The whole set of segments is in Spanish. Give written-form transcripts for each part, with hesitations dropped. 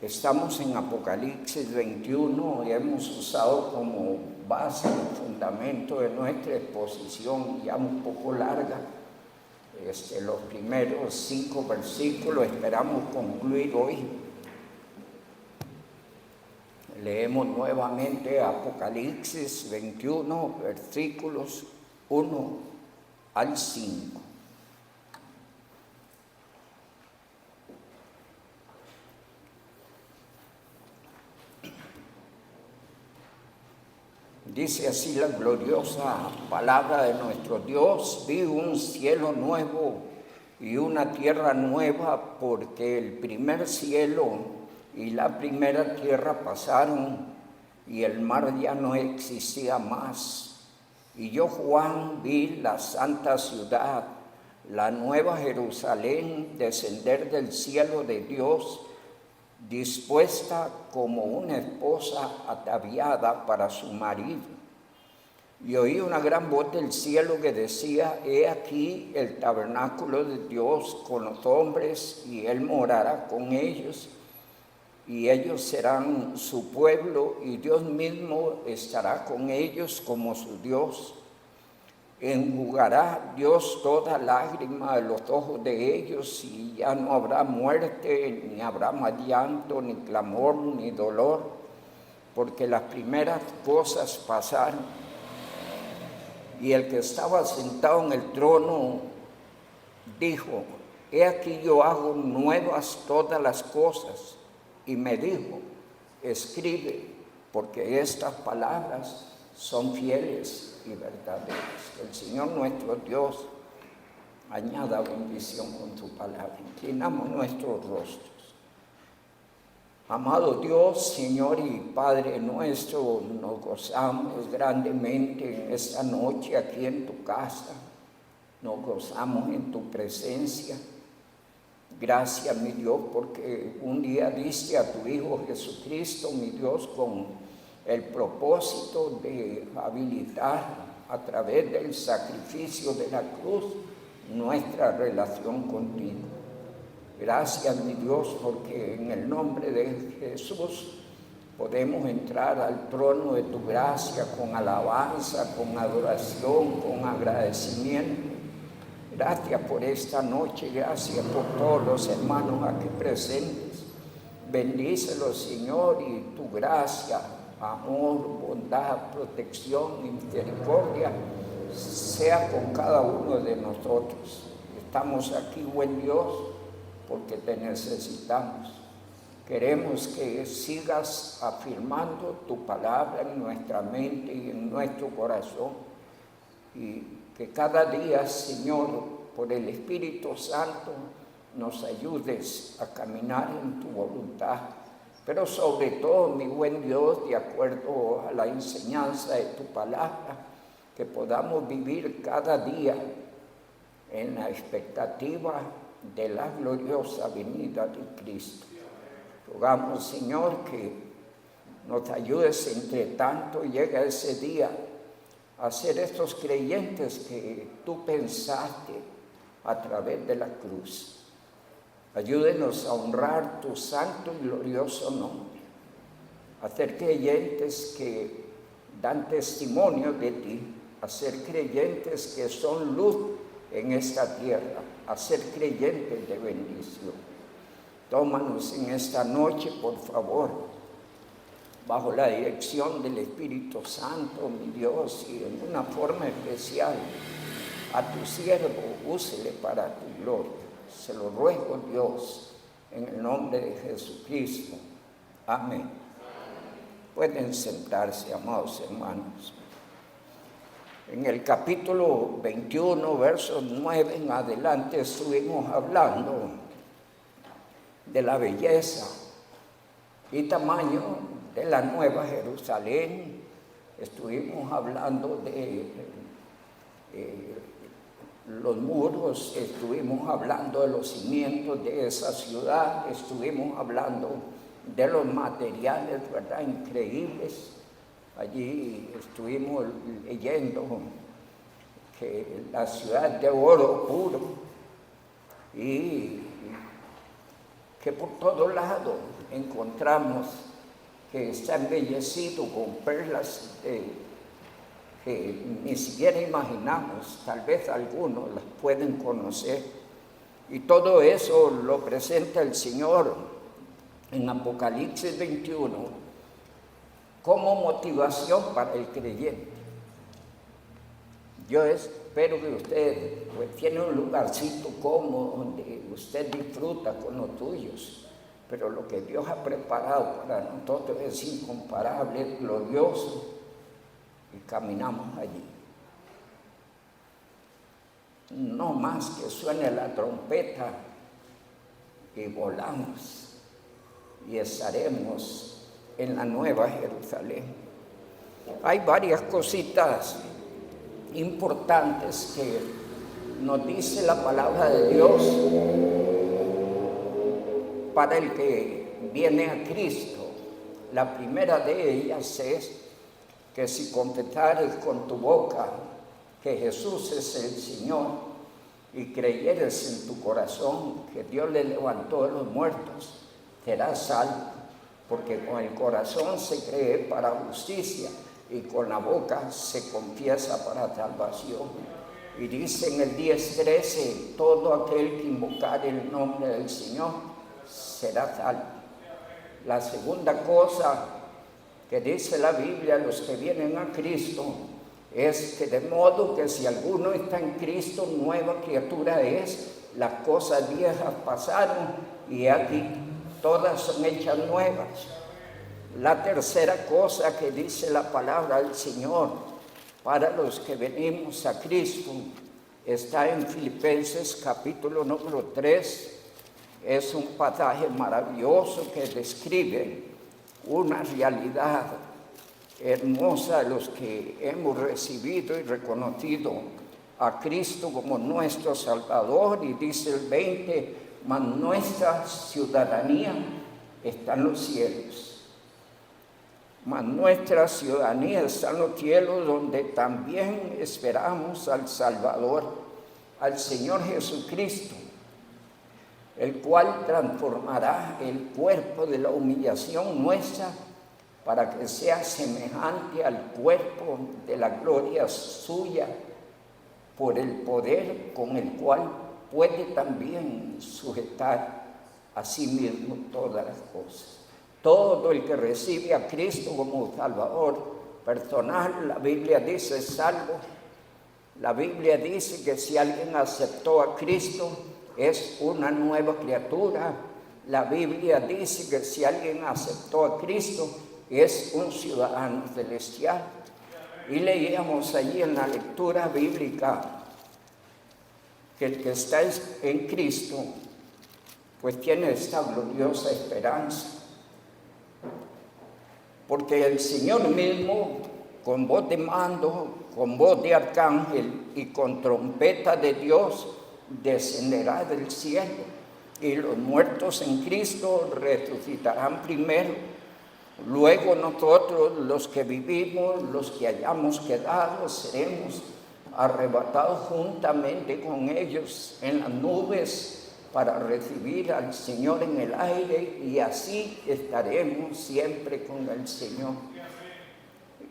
Estamos en Apocalipsis 21 y hemos usado como base y fundamento de nuestra exposición ya un poco larga los primeros 5 versículos. Esperamos concluir hoy. Leemos nuevamente Apocalipsis 21, versículos 1 al 5. Dice así la gloriosa palabra de nuestro Dios: vi un cielo nuevo y una tierra nueva, porque el primer cielo y la primera tierra pasaron, y el mar ya no existía más. Y yo, Juan, vi la santa ciudad, la nueva Jerusalén, descender del cielo de Dios, dispuesta como una esposa ataviada para su marido. Y oí una gran voz del cielo que decía: he aquí el tabernáculo de Dios con los hombres, y Él morará con ellos, y ellos serán su pueblo, y Dios mismo estará con ellos como su Dios. Enjugará Dios toda lágrima de los ojos de ellos, y ya no habrá muerte, ni habrá más llanto, ni clamor, ni dolor, porque las primeras cosas pasaron. Y el que estaba sentado en el trono dijo: he aquí yo hago nuevas todas las cosas. Y me dijo: escribe, porque estas palabras son fieles y verdaderas. El Señor nuestro Dios añada bendición con su palabra. Inclinamos nuestros rostros. Amado Dios, Señor y Padre nuestro, nos gozamos grandemente en esta noche aquí en tu casa. Nos gozamos en tu presencia. Gracias, mi Dios, porque un día diste a tu Hijo Jesucristo, mi Dios, con el propósito de habilitar a través del sacrificio de la cruz nuestra relación contigo. Gracias, mi Dios, porque en el nombre de Jesús podemos entrar al trono de tu gracia con alabanza, con adoración, con agradecimiento. Gracias por esta noche, gracias por todos los hermanos aquí presentes. Bendícelos, Señor, y tu gracia, amor, bondad, protección, misericordia sea con cada uno de nosotros. Estamos aquí, buen Dios, porque te necesitamos. Queremos que sigas afirmando tu palabra en nuestra mente y en nuestro corazón, y que cada día, Señor, por el Espíritu Santo, nos ayudes a caminar en tu voluntad. Pero sobre todo, mi buen Dios, de acuerdo a la enseñanza de tu palabra, que podamos vivir cada día en la expectativa de la gloriosa venida de Cristo. Rogamos, Señor, que nos ayudes entre tanto llega ese día a ser estos creyentes que tú pensaste a través de la cruz. Ayúdenos a honrar tu santo y glorioso nombre, a ser creyentes que dan testimonio de ti, a ser creyentes que son luz en esta tierra, a ser creyentes de bendición. Tómanos en esta noche, por favor, bajo la dirección del Espíritu Santo, mi Dios, y en una forma especial a tu siervo, úsele para tu gloria. Se lo ruego, Dios, en el nombre de Jesucristo. Amén. Pueden sentarse, amados hermanos. En el capítulo 21, versos 9 en adelante, estuvimos hablando de la belleza y tamaño de la nueva Jerusalén. Estuvimos hablando de los muros, estuvimos hablando de los cimientos de esa ciudad, estuvimos hablando de los materiales, ¿verdad?, increíbles. Allí estuvimos leyendo que la ciudad de oro puro, y que por todo lado encontramos que está embellecido con perlas que ni siquiera imaginamos, tal vez algunos las pueden conocer. Y todo eso lo presenta el Señor en Apocalipsis 21 como motivación para el creyente. Yo espero que usted tiene un lugarcito cómodo donde usted disfruta con los tuyos, pero lo que Dios ha preparado para nosotros es incomparable, glorioso, y caminamos allí. No más que suene la trompeta y volamos y estaremos en la Nueva Jerusalén. Hay varias cositas importantes que nos dice la palabra de Dios para el que viene a Cristo. La primera de ellas es que si confesares con tu boca que Jesús es el Señor y creyeres en tu corazón que Dios le levantó de los muertos, serás salvo, porque con el corazón se cree para justicia y con la boca se confiesa para salvación. Y dice en el 10:13, todo aquel que invocare el nombre del Señor será salvo. La segunda cosa que dice la Biblia, los que vienen a Cristo, es que de modo que si alguno está en Cristo, nueva criatura es, las cosas viejas pasaron y aquí todas son hechas nuevas. La tercera cosa que dice la palabra del Señor para los que venimos a Cristo está en Filipenses capítulo número 3. Es un pasaje maravilloso que describe una realidad hermosa de los que hemos recibido y reconocido a Cristo como nuestro Salvador. Y dice el 20, mas nuestra ciudadanía está en los cielos. Mas nuestra ciudadanía está en los cielos, donde también esperamos al Salvador, al Señor Jesucristo, el cual transformará el cuerpo de la humillación nuestra para que sea semejante al cuerpo de la gloria suya, por el poder con el cual puede también sujetar a sí mismo todas las cosas. Todo el que recibe a Cristo como Salvador personal, la Biblia dice, es salvo. La Biblia dice que si alguien aceptó a Cristo, es una nueva criatura. La Biblia dice que si alguien aceptó a Cristo, es un ciudadano celestial. Y leíamos allí en la lectura bíblica que el que está en Cristo, pues tiene esta gloriosa esperanza. Porque el Señor mismo, con voz de mando, con voz de arcángel y con trompeta de Dios, descenderá del cielo, y los muertos en Cristo resucitarán primero. Luego nosotros, los que vivimos, los que hayamos quedado, seremos arrebatados juntamente con ellos en las nubes para recibir al Señor en el aire, y así estaremos siempre con el Señor.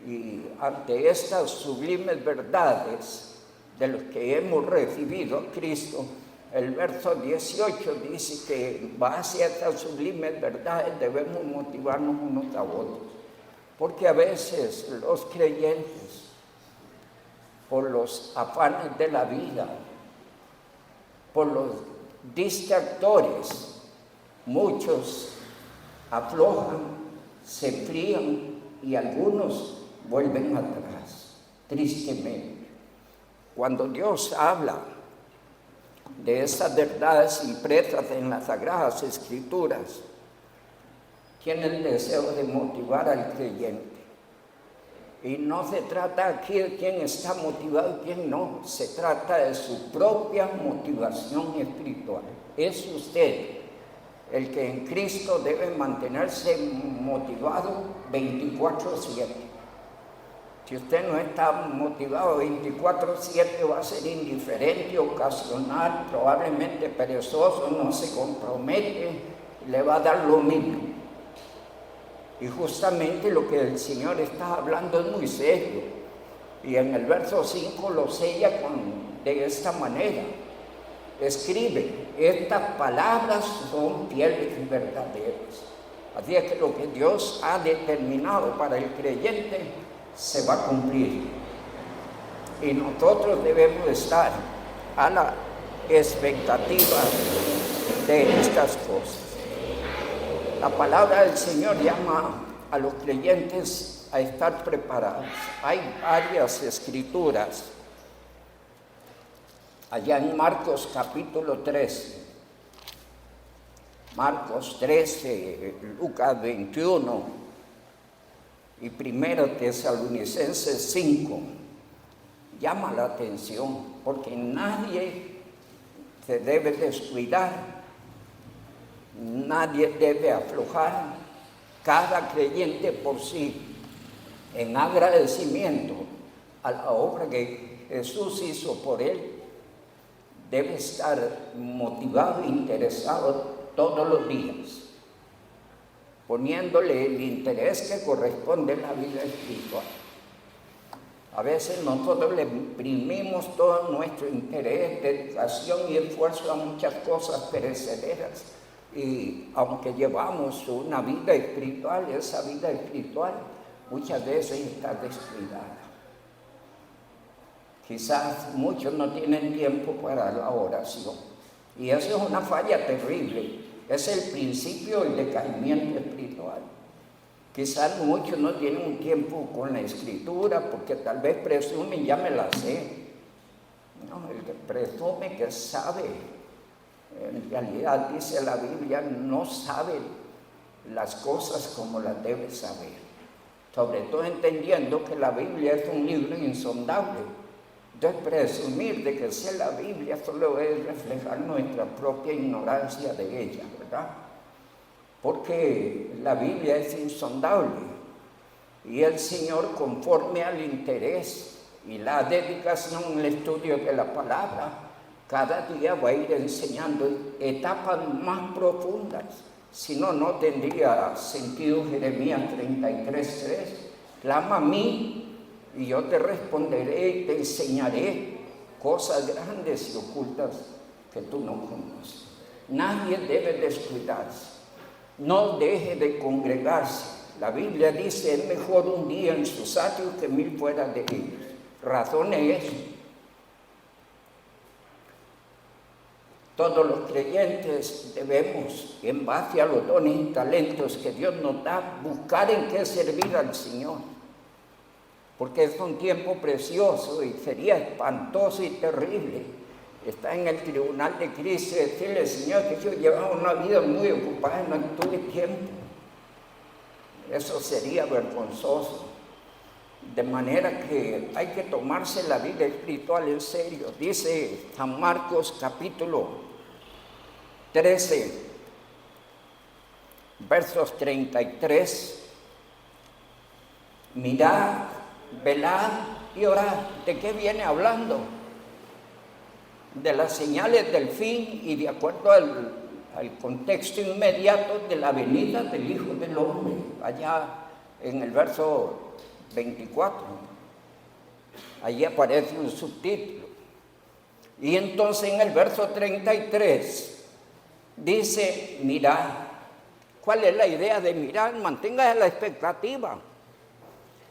Y ante estas sublimes verdades de los que hemos recibido a Cristo, el verso 18 dice que base a estas sublimes verdades debemos motivarnos unos a otros, porque a veces los creyentes, por los afanes de la vida, por los distractores, muchos aflojan, se enfrían y algunos vuelven atrás, tristemente. Cuando Dios habla de esas verdades impresas en las Sagradas Escrituras, tiene el deseo de motivar al creyente. Y no se trata aquí de quién está motivado y quién no, se trata de su propia motivación espiritual. Es usted el que en Cristo debe mantenerse motivado 24/7. Si usted no está motivado 24/7, va a ser indiferente, ocasional, probablemente perezoso, no se compromete, le va a dar lo mismo. Y justamente lo que el Señor está hablando es muy serio. Y en el verso 5 lo sella de esta manera. Escribe, estas palabras son fieles y verdaderas. Así es que lo que Dios ha determinado para el creyente se va a cumplir. Y nosotros debemos estar a la expectativa de estas cosas. La palabra del Señor llama a los creyentes a estar preparados. Hay varias escrituras. Allá en Marcos capítulo 13, Marcos 13, Lucas 21 y 1 Tesalonicenses 5, llama la atención porque nadie se debe descuidar, nadie debe aflojar, cada creyente por sí, en agradecimiento a la obra que Jesús hizo por él, debe estar motivado e interesado todos los días, poniéndole el interés que corresponde a la vida espiritual. A veces nosotros le imprimimos todo nuestro interés, dedicación y esfuerzo a muchas cosas perecederas. Y aunque llevamos una vida espiritual, esa vida espiritual muchas veces está descuidada. Quizás muchos no tienen tiempo para la oración. Y eso es una falla terrible. Es el principio del decaimiento espiritual. Quizás muchos no tienen un tiempo con la escritura porque tal vez presumen, ya me la sé. No, el que presume que sabe, en realidad dice la Biblia, no sabe las cosas como las debe saber. Sobre todo entendiendo que la Biblia es un libro insondable. Entonces presumir de que sé la Biblia solo es reflejar nuestra propia ignorancia de ella, ¿verdad? Porque la Biblia es insondable y el Señor, conforme al interés y la dedicación en el estudio de la palabra, cada día va a ir enseñando etapas más profundas. Si no, no tendría sentido Jeremías 33:3. Clama a mí y yo te responderé y te enseñaré cosas grandes y ocultas que tú no conoces. Nadie debe descuidarse. No deje de congregarse. La Biblia dice, es mejor un día en sus atrios que 1000 fuera de ellos. Razón es eso. Todos los creyentes debemos, en base a los dones y talentos que Dios nos da, buscar en qué servir al Señor. Porque es un tiempo precioso y sería espantoso y terrible estar en el tribunal de Cristo y decirle, Señor, que yo llevaba una vida muy ocupada y no tuve tiempo. Eso sería vergonzoso. De manera que hay que tomarse la vida espiritual en serio. Dice San Marcos capítulo 13, versos 33. Mirad, velad y orad. ¿De qué viene hablando? De las señales del fin y de acuerdo al contexto inmediato de la venida del Hijo del Hombre, allá en el verso 24. Allí aparece un subtítulo. Y entonces en el verso 33 dice, mirad. ¿Cuál es la idea de mirar? Mantenga la expectativa.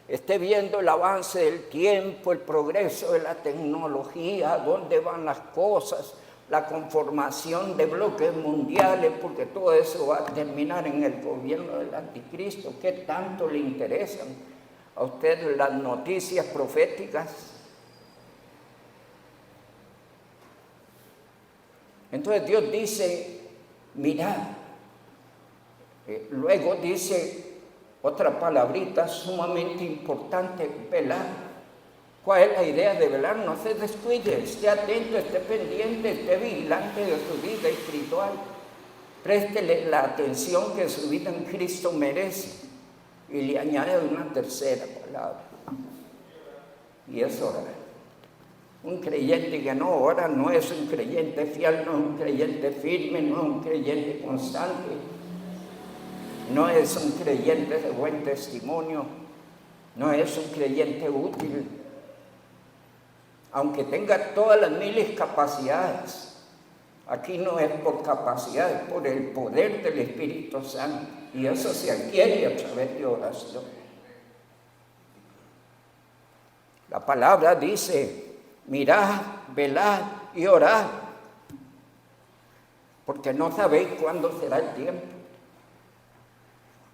Esté viendo el avance del tiempo, el progreso de la tecnología, dónde van las cosas, la conformación de bloques mundiales, porque todo eso va a terminar en el gobierno del anticristo. ¿Qué tanto le interesan a usted las noticias proféticas? Entonces Dios dice, mirad. Luego dice otra palabrita sumamente importante, velar. ¿Cuál es la idea de velar? No se descuide, esté atento, esté pendiente, esté vigilante de su vida espiritual. Préstele la atención que su vida en Cristo merece. Y le añade una tercera palabra, y es orar. Un creyente que no ora no es un creyente fiel, no es un creyente firme, no es un creyente constante. no es un creyente de buen testimonio, no es un creyente útil, aunque tenga todas las miles capacidades. Aquí no es por capacidad, es por el poder del Espíritu Santo, y eso se adquiere a través de oración. La palabra dice: mirad, velad y orad, porque no sabéis cuándo será el tiempo.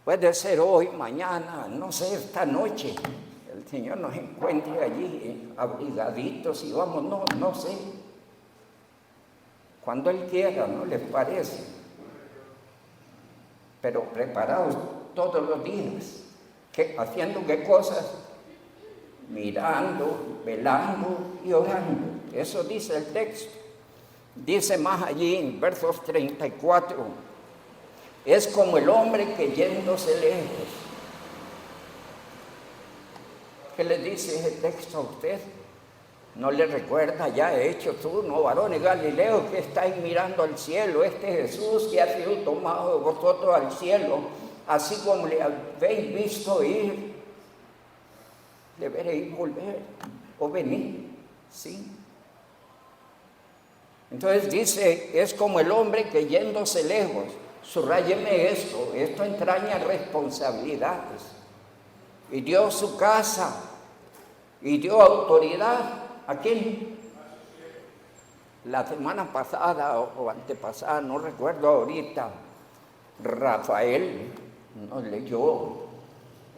Puede ser hoy, mañana, no sé, esta noche. El Señor nos encuentre allí abrigaditos y vamos, no sé. Cuando Él quiera, ¿no les parece? Pero preparados todos los días. ¿Haciendo qué cosas? Mirando, velando y orando. Eso dice el texto. Dice más allí en versos 34. Es como el hombre que yéndose lejos. ¿Qué le dice ese texto a usted? ¿No le recuerda ya Hechos 1, varones Galileos que estáis mirando al cielo? Este Jesús que ha sido tomado de vosotros al cielo, así como le habéis visto ir, deberéis volver o venir, ¿sí? Entonces dice, es como el hombre que yéndose lejos. Subrayeme esto entraña responsabilidades. Y dio su casa, y dio autoridad. ¿A quién? La semana pasada o antepasada, no recuerdo ahorita, Rafael nos leyó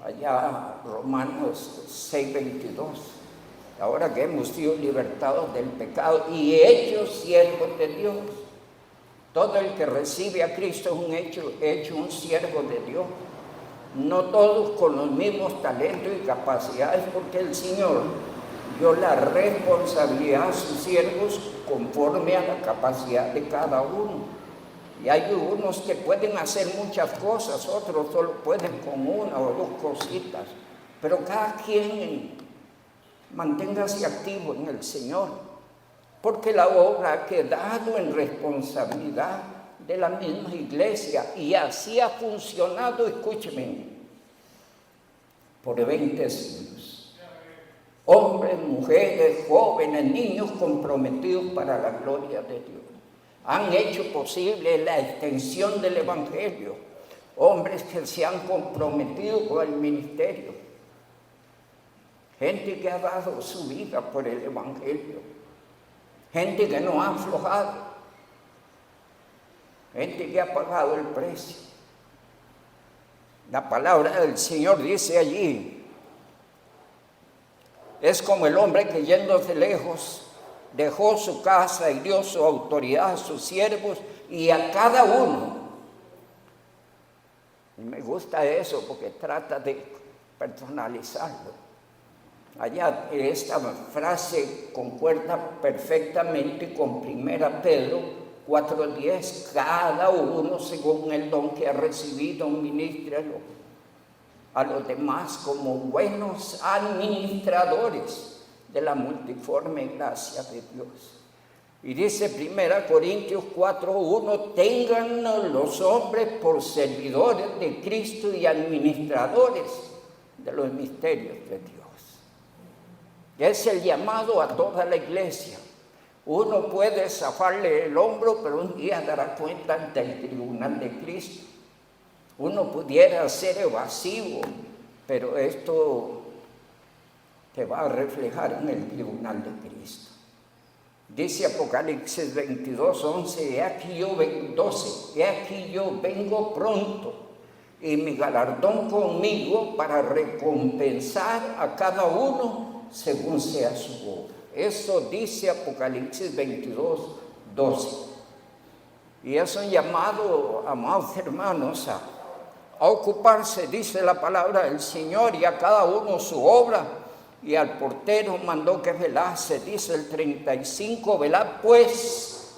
allá Romanos 6:22. Ahora que hemos sido libertados del pecado y hechos siervos de Dios. Todo el que recibe a Cristo es hecho un siervo de Dios. No todos con los mismos talentos y capacidades, porque el Señor dio la responsabilidad a sus siervos conforme a la capacidad de cada uno. Y hay unos que pueden hacer muchas cosas, otros solo pueden con una o dos cositas. Pero cada quien manténgase activo en el Señor, porque la obra ha quedado en responsabilidad de la misma iglesia, y así ha funcionado, escúcheme, por 20 siglos. Hombres, mujeres, jóvenes, niños comprometidos para la gloria de Dios. Han hecho posible la extensión del Evangelio. Hombres que se han comprometido con el ministerio. Gente que ha dado su vida por el Evangelio. Gente que no ha aflojado. Gente que ha pagado el precio. La palabra del Señor dice allí, es como el hombre que yéndose lejos, dejó su casa y dio su autoridad a sus siervos y a cada uno. Y me gusta eso porque trata de personalizarlo. Allá esta frase concuerda perfectamente con 1 Pedro 4:10. Cada uno según el don que ha recibido, ministrelo a los demás como buenos administradores de la multiforme gracia de Dios. Y dice 1 Corintios 4:1, tengan los hombres por servidores de Cristo y administradores de los misterios de Dios. Es el llamado a toda la iglesia. Uno puede zafarle el hombro, pero un día dará cuenta ante el tribunal de Cristo. Uno pudiera ser evasivo, pero esto te va a reflejar en el tribunal de Cristo. Dice Apocalipsis 22:11, he aquí yo vengo pronto, y mi galardón conmigo para recompensar a cada uno según sea su obra. Eso dice Apocalipsis 22:12. Y es un llamado, amados hermanos, a ocuparse, dice la palabra del Señor, y a cada uno su obra. Y al portero mandó que velase, dice el 35, velad pues,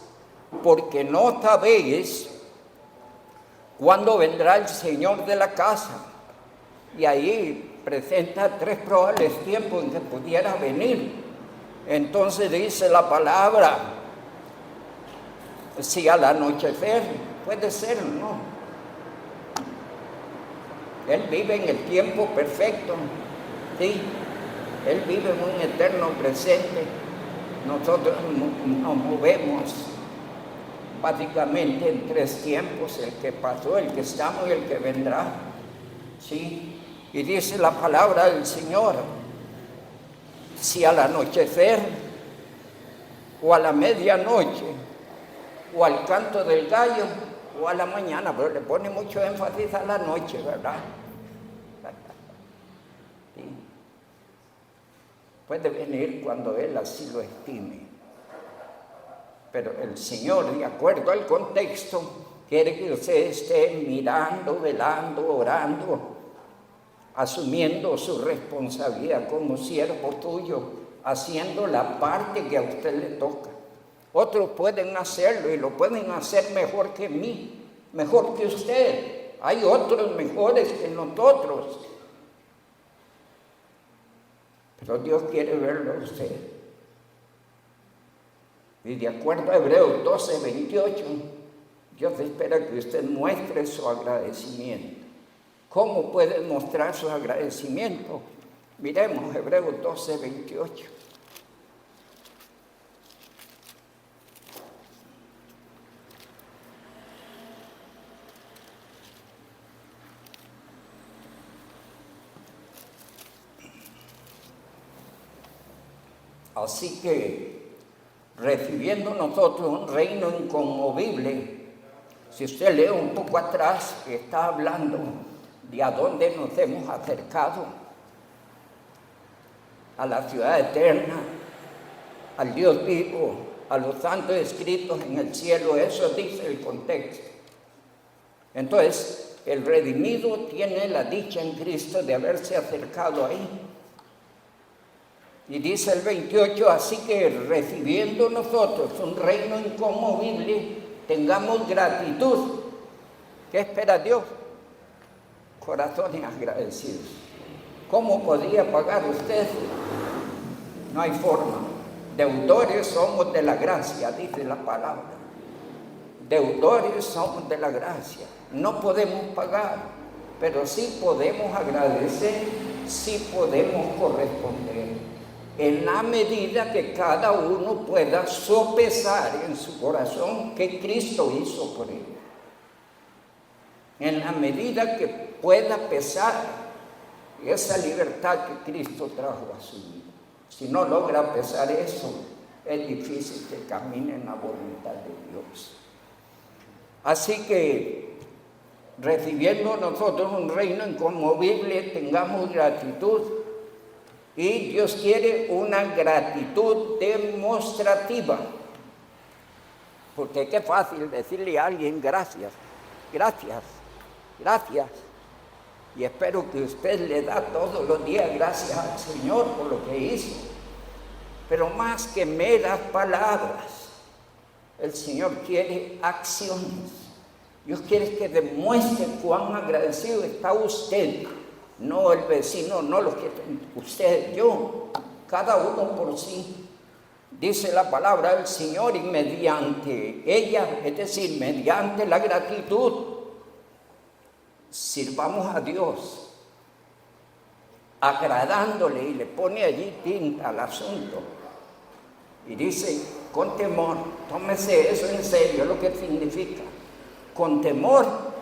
porque no sabéis cuándo vendrá el Señor de la casa. Y ahí presenta 3 probables tiempos en que pudiera venir. Entonces dice la palabra, si al anochecer, puede ser, ¿no? Él vive en el tiempo perfecto, ¿sí? Él vive en un eterno presente. Nosotros nos movemos básicamente en 3 tiempos: el que pasó, el que estamos y el que vendrá, ¿sí? Y dice la palabra del Señor: si al anochecer, o a la medianoche, o al canto del gallo, o a la mañana, pero le pone mucho énfasis a la noche, ¿verdad? Sí. Puede venir cuando Él así lo estime. Pero el Señor, de acuerdo al contexto, quiere que usted esté mirando, velando, orando, asumiendo su responsabilidad como siervo tuyo, haciendo la parte que a usted le toca. Otros pueden hacerlo y lo pueden hacer mejor que mí, mejor que usted. Hay otros mejores que nosotros. Pero Dios quiere verlo a usted. Y de acuerdo a Hebreos 12:28, Dios espera que usted muestre su agradecimiento. ¿Cómo puede mostrar su agradecimiento? Miremos Hebreos 12:28. Así que, recibiendo nosotros un reino inconmovible, si usted lee un poco atrás, está hablando de a dónde nos hemos acercado: a la ciudad eterna, al Dios vivo, a los santos escritos en el cielo. Eso dice el contexto. Entonces, el redimido tiene la dicha en Cristo de haberse acercado ahí. Y dice el 28, así que recibiendo nosotros un reino inconmovible, tengamos gratitud. ¿Qué espera Dios? Corazones agradecidos. ¿Cómo podría pagar usted? No hay forma. Deudores somos de la gracia, dice la palabra. Deudores somos de la gracia. No podemos pagar, pero sí podemos agradecer, sí podemos corresponder, en la medida que cada uno pueda sopesar en su corazón qué Cristo hizo por él. En la medida que pueda pesar esa libertad que Cristo trajo a su vida. Si no logra pesar eso, es difícil que camine en la voluntad de Dios. Así que, recibiendo nosotros un reino inconmovible, tengamos gratitud. Y Dios quiere una gratitud demostrativa. Porque qué fácil decirle a alguien gracias, gracias, gracias. Y espero que usted le da todos los días gracias al Señor por lo que hizo. Pero más que meras palabras, el Señor quiere acciones. Dios quiere que demuestre cuán agradecido está usted. No el vecino, no lo que usted, yo, cada uno por sí. Dice la palabra del Señor, y mediante ella, es decir, mediante la gratitud, sirvamos a Dios, agradándole, y le pone allí tinta al asunto. Y dice, con temor, tómese eso en serio, lo que significa, con temor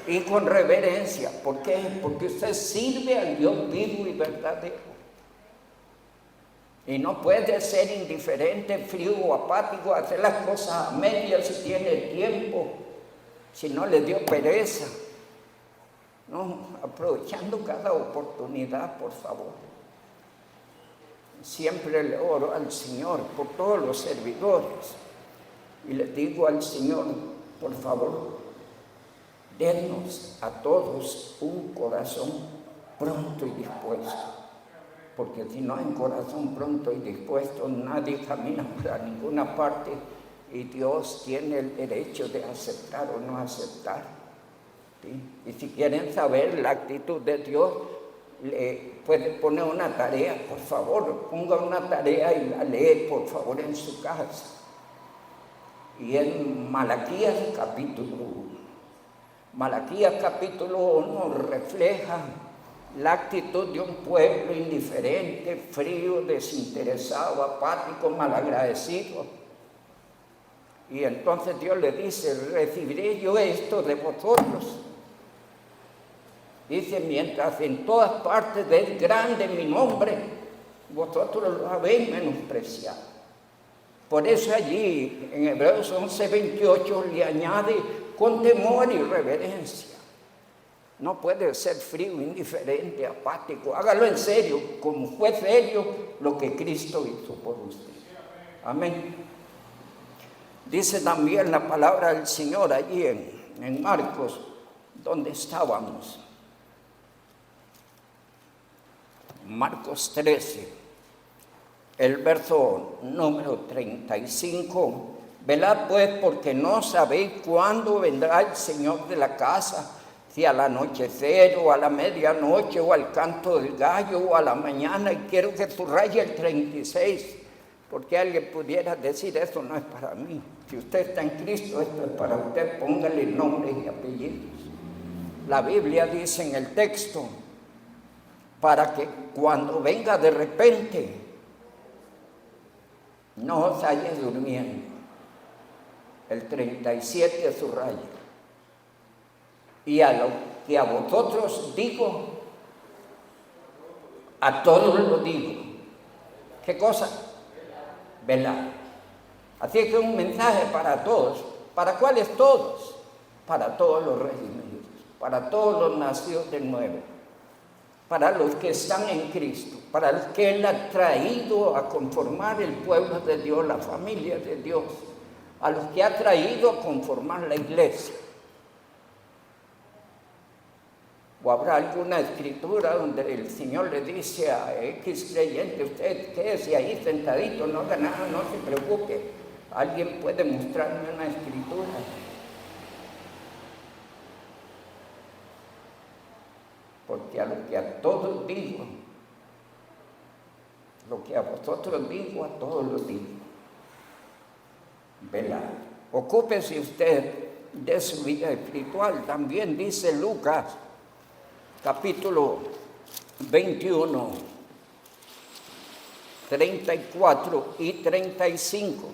y con reverencia. ¿Por qué? Porque usted sirve al Dios vivo y verdadero. Y no puede ser indiferente, frío o apático, hacer las cosas a medias si tiene tiempo, si no le dio pereza. No, aprovechando cada oportunidad, por favor. Siempre le oro al Señor por todos los servidores. Y le digo al Señor, por favor, denos a todos un corazón pronto y dispuesto, porque si no hay corazón pronto y dispuesto, nadie camina para ninguna parte y Dios tiene el derecho de aceptar o no aceptar. ¿Sí? Y si quieren saber la actitud de Dios, le puede poner una tarea, por favor, ponga una tarea y la lee, por favor, en su casa. Y en Malaquías capítulo 1. Malaquías capítulo 1 refleja la actitud de un pueblo indiferente, frío, desinteresado, apático, malagradecido. Y entonces Dios le dice: recibiré yo esto de vosotros. Dice: mientras en todas partes es grande mi nombre, vosotros lo habéis menospreciado. Por eso allí en Hebreos 11:28 le añade: con temor y reverencia. No puede ser frío, indiferente, apático. Hágalo en serio, como fue serio lo que Cristo hizo por usted. Amén. Dice también la palabra del Señor allí en Marcos, donde estábamos. Marcos 13, el verso número 35. Velad pues, porque no sabéis cuándo vendrá el Señor de la casa, si al anochecer o a la medianoche o al canto del gallo o a la mañana. Y quiero que subraye el 36, porque alguien pudiera decir: eso no es para mí. Si usted está en Cristo, esto es para usted. Póngale nombres y apellidos. La Biblia dice en el texto: para que cuando venga de repente no os halles durmiendo. El 37 subraya: y a lo que a vosotros digo, a todos lo digo. ¿Qué cosa? Velad. Así que un mensaje para todos. ¿Para cuáles todos? Para todos los redimidos, para todos los nacidos de nuevo, para los que están en Cristo, para los que Él ha traído a conformar el pueblo de Dios, la familia de Dios, a los que ha traído a conformar la iglesia. ¿O habrá alguna escritura donde el Señor le dice a X creyente: usted quédese ahí sentadito, no haga nada, no se preocupe? ¿Alguien puede mostrarme una escritura? Porque a lo que a todos digo, lo que a vosotros digo, a todos los digo. Velad. Ocúpese usted de su vida espiritual. También dice Lucas capítulo 21, 34 y 35.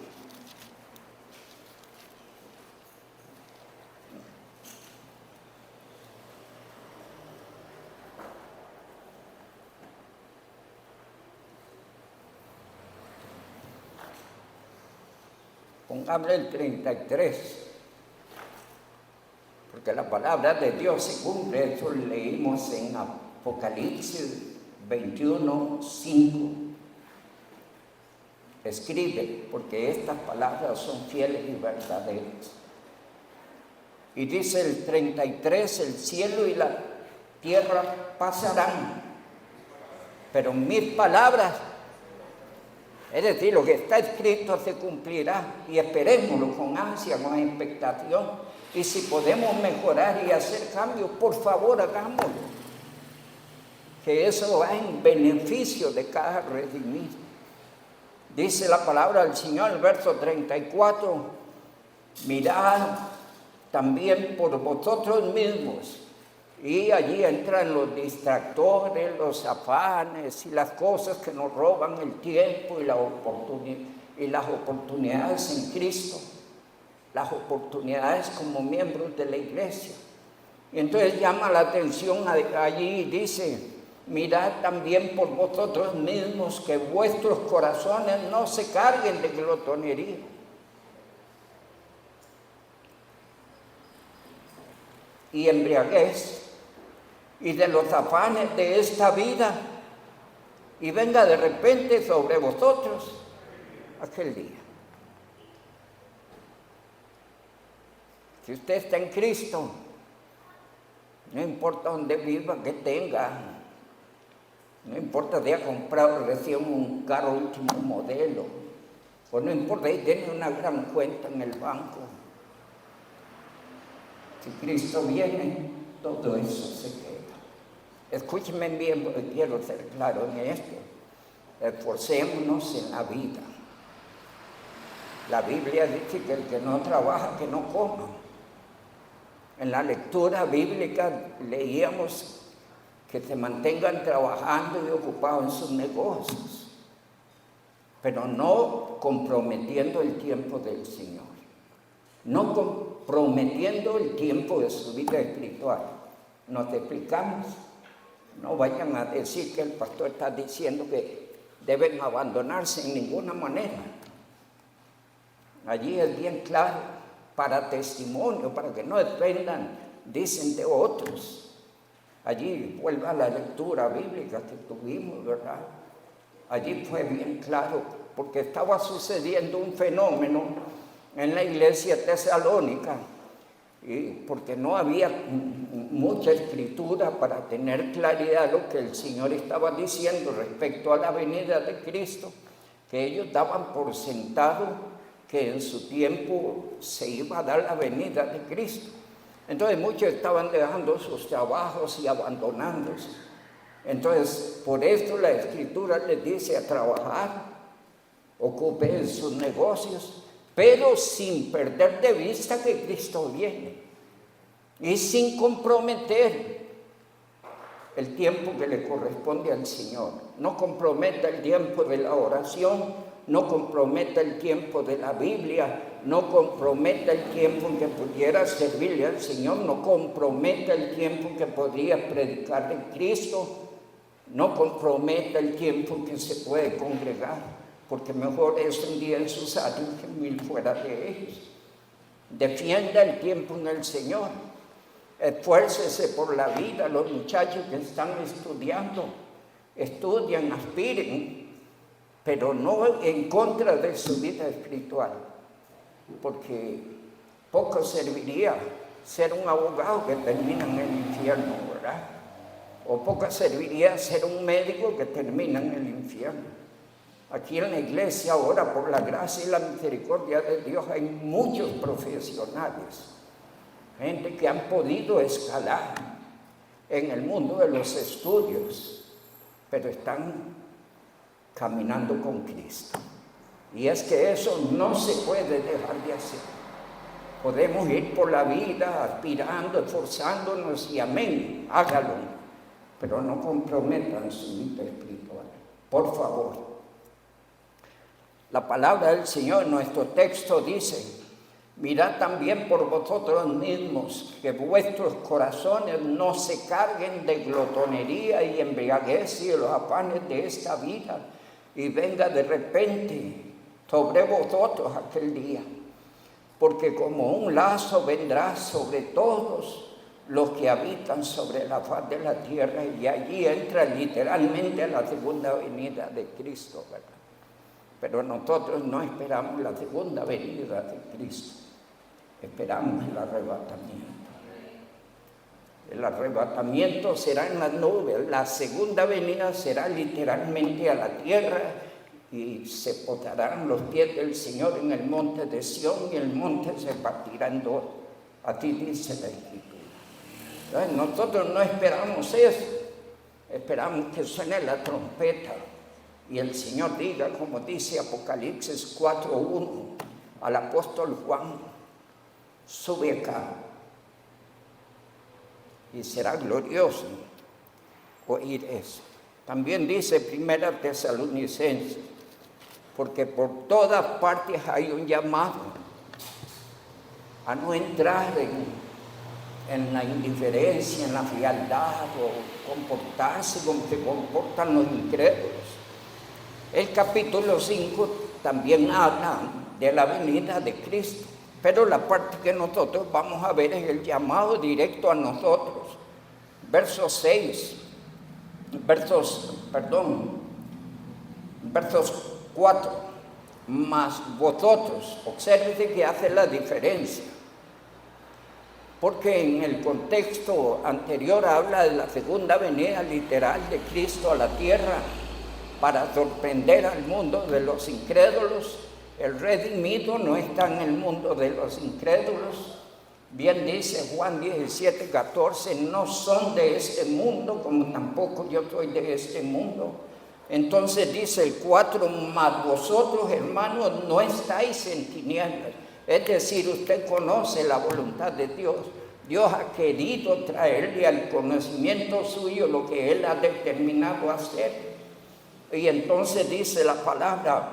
Pongámosle el 33, porque la palabra de Dios se cumple. Eso leímos en Apocalipsis 21:5. Escribe, porque estas palabras son fieles y verdaderas. Y dice el 33: el cielo y la tierra pasarán, pero mis palabras, es decir, lo que está escrito, se cumplirá. Y esperémoslo con ansia, con expectación. Y si podemos mejorar y hacer cambios, por favor, hagámoslo. Que eso va en beneficio de cada redimido. Dice la palabra del Señor, el verso 34: mirad también por vosotros mismos. Y allí entran los distractores, los afanes y las cosas que nos roban el tiempo y las oportunidades en Cristo, las oportunidades como miembros de la iglesia. Y entonces llama la atención allí y dice: mirad también por vosotros mismos, que vuestros corazones no se carguen de glotonería. Y embriaguez, y de los afanes de esta vida, y venga de repente sobre vosotros aquel día. Si usted está en Cristo, no importa dónde viva, que tenga, no importa si ha comprado recién un carro último modelo, o no importa si tiene una gran cuenta en el banco. Si Cristo viene, todo eso se queda. Escúcheme bien, porque quiero ser claro en esto. Esforcémonos en la vida. La Biblia dice que el que no trabaja, que no coma. En la lectura bíblica leíamos que se mantengan trabajando y ocupados en sus negocios, pero no comprometiendo el tiempo del Señor, no comprometiendo el tiempo de su vida espiritual. Nos explicamos. No vayan a decir que el pastor está diciendo que deben abandonarse en ninguna manera. Allí es bien claro, para testimonio, para que no dependan, dicen, de otros. Allí vuelve a la lectura bíblica que tuvimos, ¿verdad? Allí fue bien claro, porque estaba sucediendo un fenómeno en la iglesia tesalónica, y porque no había mucha escritura para tener claridad de lo que el Señor estaba diciendo respecto a la venida de Cristo, que ellos daban por sentado que en su tiempo se iba a dar la venida de Cristo. Entonces muchos estaban dejando sus trabajos y abandonándose. Entonces, por esto la Escritura les dice a trabajar, ocupen sus negocios, pero sin perder de vista que Cristo viene y sin comprometer el tiempo que le corresponde al Señor. No comprometa el tiempo de la oración, no comprometa el tiempo de la Biblia, no comprometa el tiempo en que pudiera servirle al Señor, no comprometa el tiempo en que podría predicar de Cristo, no comprometa el tiempo en que se puede congregar, porque mejor es un día en sus años que 1000 fuera de ellos. Defienda el tiempo en el Señor, esfuércese por la vida. Los muchachos que están estudiando, estudian, aspiren, pero no en contra de su vida espiritual, porque poco serviría ser un abogado que termina en el infierno, ¿verdad? O poco serviría ser un médico que termina en el infierno. Aquí en la iglesia ahora, por la gracia y la misericordia de Dios, hay muchos profesionales, gente que han podido escalar en el mundo de los estudios, pero están caminando con Cristo. Y es que eso no se puede dejar de hacer. Podemos ir por la vida aspirando, esforzándonos y amén, hágalo, pero no comprometan su vida espiritual, por favor. La palabra del Señor en nuestro texto dice: mirad también por vosotros mismos, que vuestros corazones no se carguen de glotonería y embriaguez y de los afanes de esta vida, y venga de repente sobre vosotros aquel día, porque como un lazo vendrá sobre todos los que habitan sobre la faz de la tierra, y allí entra literalmente la segunda venida de Cristo, ¿verdad? Pero nosotros no esperamos la segunda venida de Cristo, esperamos el arrebatamiento. El arrebatamiento será en las nubes, la segunda venida será literalmente a la tierra, y se posarán los pies del Señor en el monte de Sión, y el monte se partirá en dos. Así dice la Escritura. Entonces, nosotros no esperamos eso, esperamos que suene la trompeta y el Señor diga, como dice Apocalipsis 4:1, al apóstol Juan: sube acá. Y será glorioso oír eso. También dice 1 Tesalonicenses: porque por todas partes hay un llamado a no entrar en la indiferencia, en la frialdad, o comportarse como se comportan los incrédulos. El capítulo 5 también habla de la venida de Cristo, pero la parte que nosotros vamos a ver es el llamado directo a nosotros. Versos 4, más vosotros. Obsérvese que hace la diferencia, porque en el contexto anterior habla de la segunda venida literal de Cristo a la tierra para sorprender al mundo de los incrédulos. El redimido no está en el mundo de los incrédulos. Bien dice Juan 17:14, no son de este mundo, como tampoco yo soy de este mundo. Entonces dice el 4, mas vosotros, hermanos, no estáis en tinieblas. Es decir, usted conoce la voluntad de Dios. Dios ha querido traerle al conocimiento suyo lo que Él ha determinado hacer. Y entonces dice la palabra: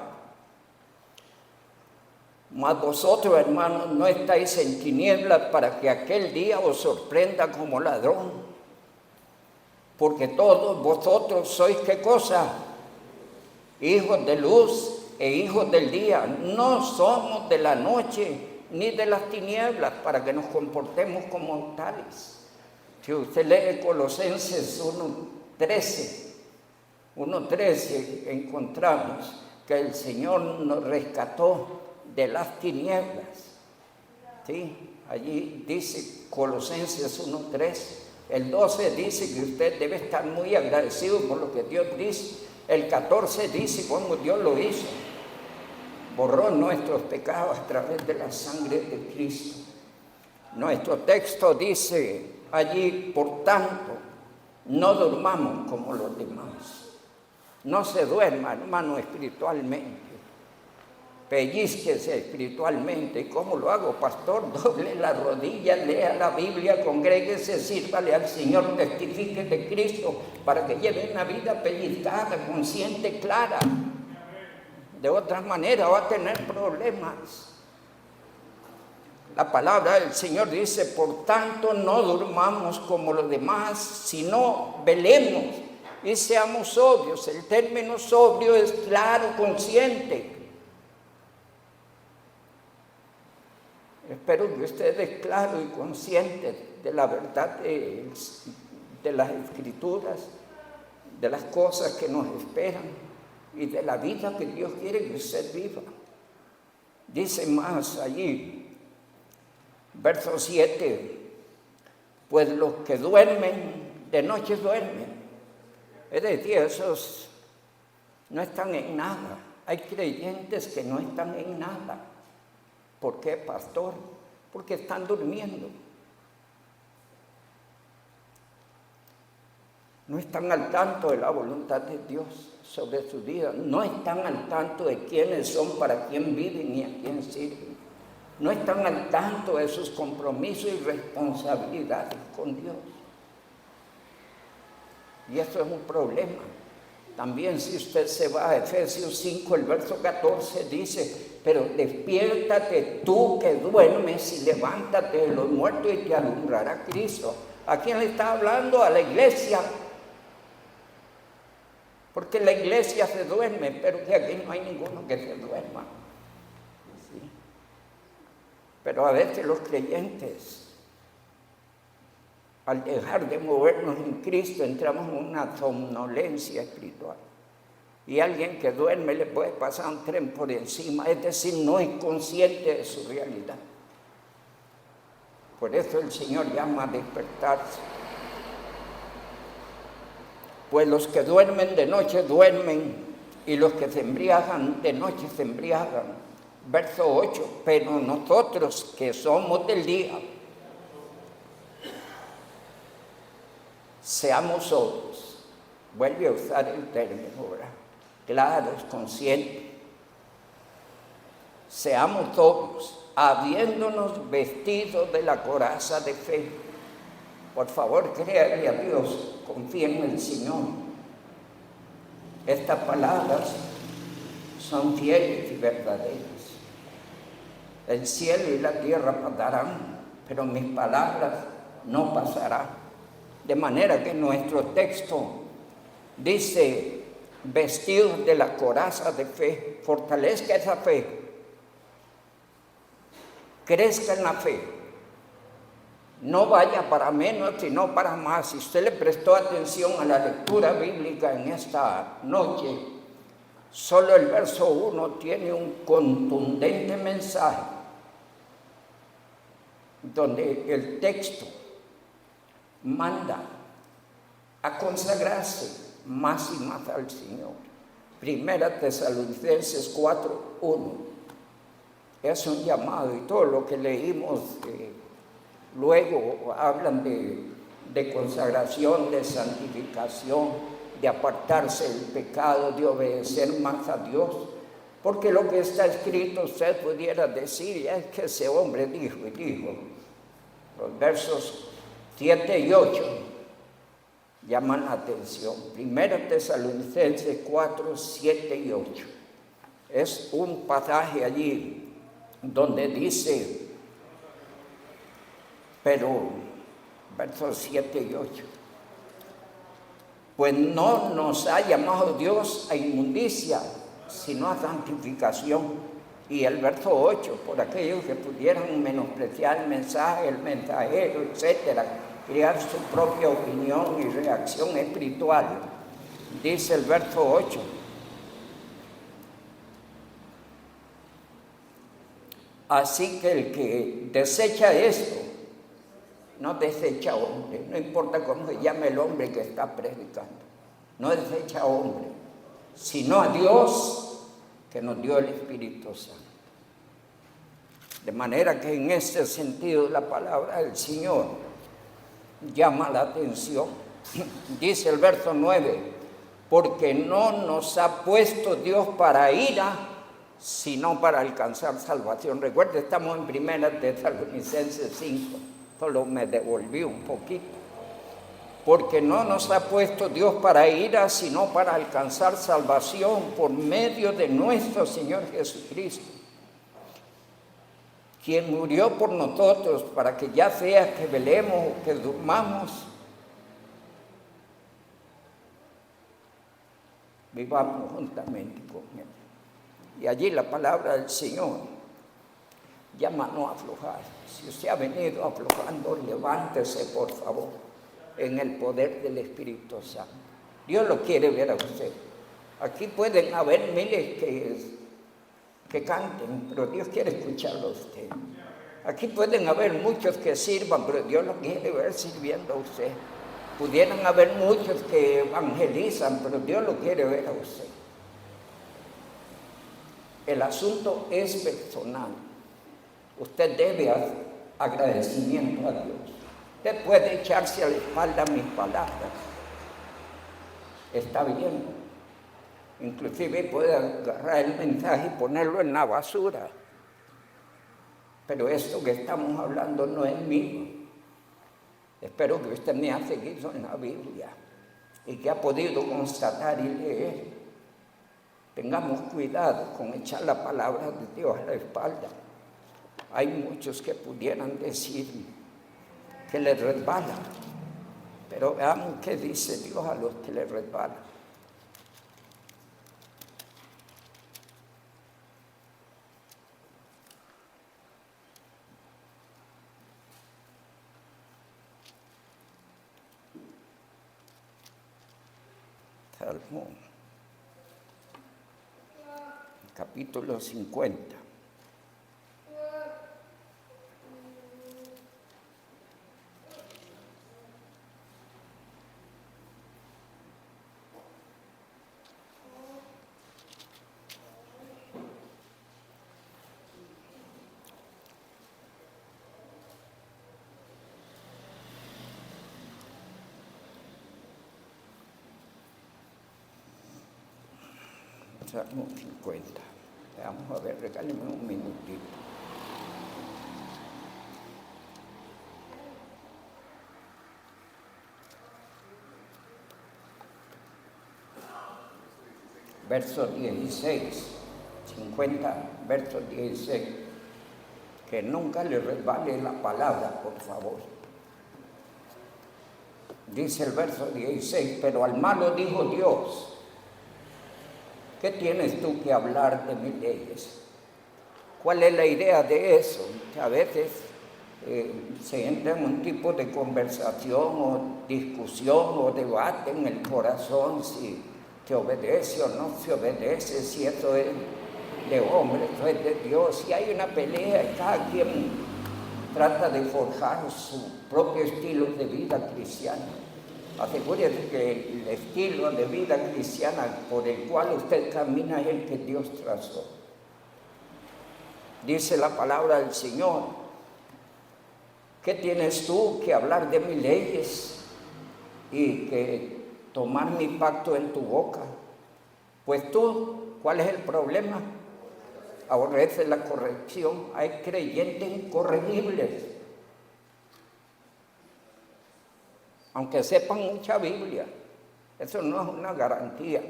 mas vosotros, hermanos, no estáis en tinieblas para que aquel día os sorprenda como ladrón. Porque todos vosotros sois, ¿qué cosa? Hijos de luz e hijos del día. No somos de la noche ni de las tinieblas para que nos comportemos como tales. Si usted lee Colosenses 1:13, encontramos que el Señor nos rescató de las tinieblas. ¿Sí? Allí dice Colosenses 1:13. El 12 dice que usted debe estar muy agradecido por lo que Dios dice. El 14 dice cómo Dios lo hizo. Borró nuestros pecados a través de la sangre de Cristo. Nuestro texto dice allí: por tanto, no durmamos como los demás. No se duerma, hermano, espiritualmente. Pellizquese espiritualmente. ¿Cómo lo hago, pastor? Doble la rodilla, lea la Biblia, congréguese, sírvale al Señor, testifique de Cristo para que lleve una vida pellizcada, consciente, clara. De otra manera va a tener problemas. La palabra del Señor dice: por tanto, no durmamos como los demás, sino velemos y seamos sobrios. El término sobrio es claro, consciente. Espero que usted es claro y consciente de la verdad de las Escrituras, de las cosas que nos esperan y de la vida que Dios quiere que usted viva. Dice más allí, verso 7: pues los que duermen, de noche duermen. Es decir, esos no están en nada. Hay creyentes que no están en nada. ¿Por qué, pastor? Porque están durmiendo. No están al tanto de la voluntad de Dios sobre su vida. No están al tanto de quiénes son, para quién viven y a quién sirven. No están al tanto de sus compromisos y responsabilidades con Dios. Y eso es un problema. También si usted se va a Efesios 5, el verso 14 dice: pero despiértate tú que duermes y levántate de los muertos y te alumbrará Cristo. ¿A quién le está hablando? A la iglesia. Porque la iglesia se duerme, pero que aquí no hay ninguno que se duerma. ¿Sí? Pero a veces los creyentes, al dejar de movernos en Cristo, entramos en una somnolencia espiritual. Y alguien que duerme le puede pasar un tren por encima, es decir, no es consciente de su realidad. Por eso el Señor llama a despertarse. Pues los que duermen de noche duermen, y los que se embriagan de noche se embriagan. Verso 8: pero nosotros que somos del día, seamos sobrios. Vuelve a usar el término, ¿verdad? Claros, conscientes. Seamos sobrios, habiéndonos vestido de la coraza de fe. Por favor, créale a Dios, confíe en el Señor. Estas palabras son fieles y verdaderas. El cielo y la tierra pasarán, pero mis palabras no pasarán. De manera que nuestro texto dice: vestidos de la coraza de fe. Fortalezca esa fe. Crezca en la fe. No vaya para menos, sino para más. Si usted le prestó atención a la lectura bíblica en esta noche, solo el verso 1 tiene un contundente mensaje, donde el texto manda a consagrarse más y más al Señor. Primera Tesalonicenses 4:1 es un llamado, y todo lo que leímos luego hablan de consagración, de santificación, de apartarse del pecado, de obedecer más a Dios. Porque lo que está escrito, usted pudiera decir: es que ese hombre dijo y dijo. Los versos 7 y 8 llaman la atención. 1 Tesalonicenses 4, 7 y 8. Es un pasaje allí donde dice, pero, versos 7 y 8, pues no nos ha llamado Dios a inmundicia, sino a santificación. Y el verso 8, por aquellos que pudieran menospreciar el mensaje, el mensajero, etcétera, crear su propia opinión y reacción espiritual. Dice el verso 8, así que el que desecha esto, no desecha hombre, no importa cómo se llame el hombre que está predicando, no desecha hombre, sino a Dios que nos dio el Espíritu Santo. De manera que en este sentido la palabra del Señor llama la atención. Dice el verso 9, porque no nos ha puesto Dios para ira, sino para alcanzar salvación. Recuerda, estamos en 1 Tesalonicenses 5, solo me devolví un poquito. Porque no nos ha puesto Dios para ira, sino para alcanzar salvación por medio de nuestro Señor Jesucristo, quien murió por nosotros para que ya sea que velemos o que durmamos, vivamos juntamente con Él. Y allí la palabra del Señor llama a no aflojar. Si usted ha venido aflojando, levántese por favor, en el poder del Espíritu Santo. Dios lo quiere ver a usted. Aquí pueden haber miles que canten, pero Dios quiere escucharlo a usted. Aquí pueden haber muchos que sirvan, pero Dios lo quiere ver sirviendo a usted. Pudieran haber muchos que evangelizan, pero Dios lo quiere ver a usted. El asunto es personal. Usted debe agradecimiento a Dios. Usted puede echarse a la espalda mis palabras. Está bien. Inclusive puede agarrar el mensaje y ponerlo en la basura. Pero esto que estamos hablando no es mío. Espero que usted me ha seguido en la Biblia y que ha podido constatar y leer. Tengamos cuidado con echar la palabra de Dios a la espalda. Hay muchos que pudieran decir que les resbala, pero veamos qué dice Dios a los que les resbala. Salmo, capítulo 50. Salmo 50. Vamos a ver, regáleme un minutito. Verso 16, 50, verso 16. Que nunca le resbale la palabra, por favor. Dice el verso 16, pero al malo dijo Dios, ¿qué tienes tú que hablar de mis leyes? ¿Cuál es la idea de eso? Que a veces se entra en un tipo de conversación o discusión o debate en el corazón si se obedece o no se obedece, si eso es de hombre, eso es de Dios. Si hay una pelea y cada quien trata de forjar su propio estilo de vida cristiana. Asegúrese que el estilo de vida cristiana por el cual usted camina es el que Dios trazó. Dice la palabra del Señor, ¿qué tienes tú que hablar de mis leyes y que tomar mi pacto en tu boca? Pues tú, ¿cuál es el problema? Aborrece la corrección. Hay creyentes incorregibles. aunque sepan mucha Biblia. Eso no es una garantía.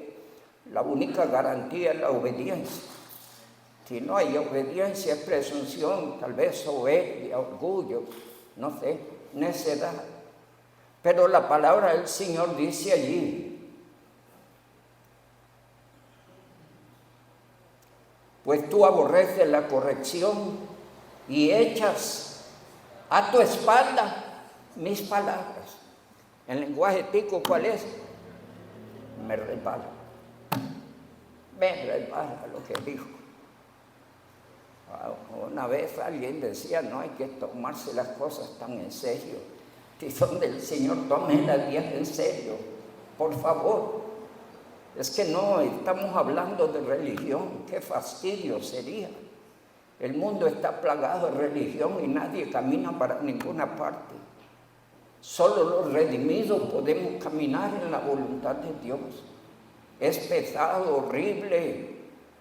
La única garantía es la obediencia. Si no hay obediencia, es presunción, tal vez soberbia, orgullo, no sé, necedad. Pero la palabra del Señor dice allí: pues tú aborreces la corrección y echas a tu espalda mis palabras. En lenguaje tico, ¿cuál es? Me resbala lo que dijo. Una vez alguien decía: no hay que tomarse las cosas tan en serio. Si son del Señor, tómenlas bien en serio, por favor. Es que no estamos hablando de religión. Qué fastidio sería. El mundo está plagado de religión y nadie camina para ninguna parte. Solo los redimidos podemos caminar en la voluntad de Dios. Es pesado, horrible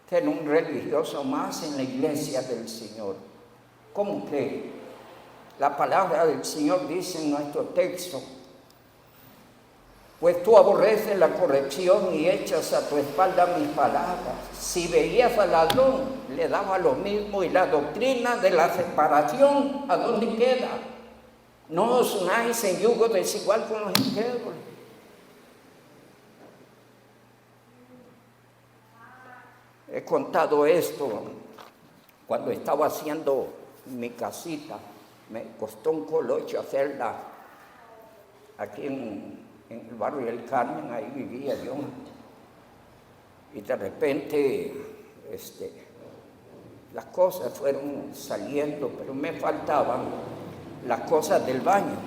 tener un religioso más en la iglesia del Señor. ¿Cómo que? La palabra del Señor dice en nuestro texto: pues tú aborreces la corrección y echas a tu espalda mis palabras. Si veías al ladrón, le daba lo mismo, y la doctrina de la separación, ¿a dónde queda? No os unáis en yugo desigual con los incrédulos. He contado esto cuando estaba haciendo mi casita. Me costó un colocho hacerla aquí en el barrio del Carmen. Ahí vivía yo. Y de repente las cosas fueron saliendo, pero me faltaban las cosas del baño.